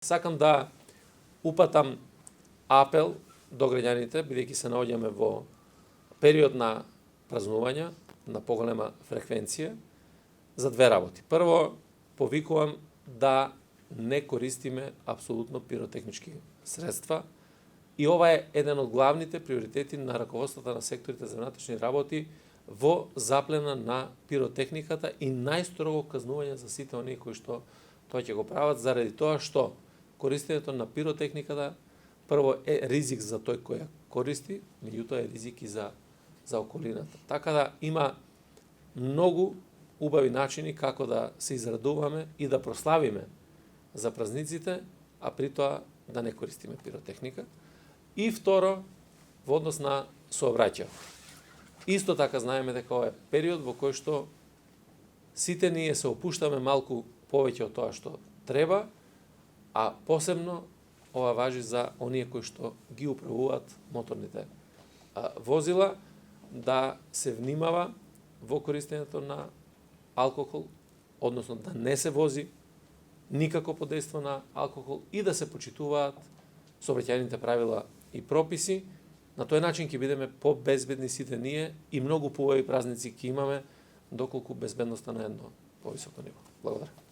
Сакам да упатам апел до граѓаните, бидејќи се наоѓаме во период на празнувања, на поголема фреквенција, за две работи. Прво, повикувам да не користиме апсолутно пиротехнички средства и ова е еден од главните приоритети на раководството на секторите за внатрешни работи во заплена на пиротехниката и најстрого казнување за сите оние кои што тоа ќе го прават, заради тоа што користењето на пиротехниката прво е ризик за тој кој ја користи, меѓутоа е ризик и за околината. Така да има многу убави начини како да се израдуваме и да прославиме за празниците, а при тоа да не користиме пиротехника. И второ, во однос на сообраќај. Исто така знаеме дека ова е период во кој што сите ние се опуштаме малку повеќе од тоа што треба, а посебно ова важи за оние кои што ги управуваат моторните возила, да се внимава во користењето на алкохол, односно да не се вози никако под дејство на алкохол и да се почитуваат сообраќајните правила и прописи. На тој начин ќе бидеме побезбедни сите ние и многу поубави празници ќе имаме, доколку безбедноста на едно повисоко ниво. Благодарам.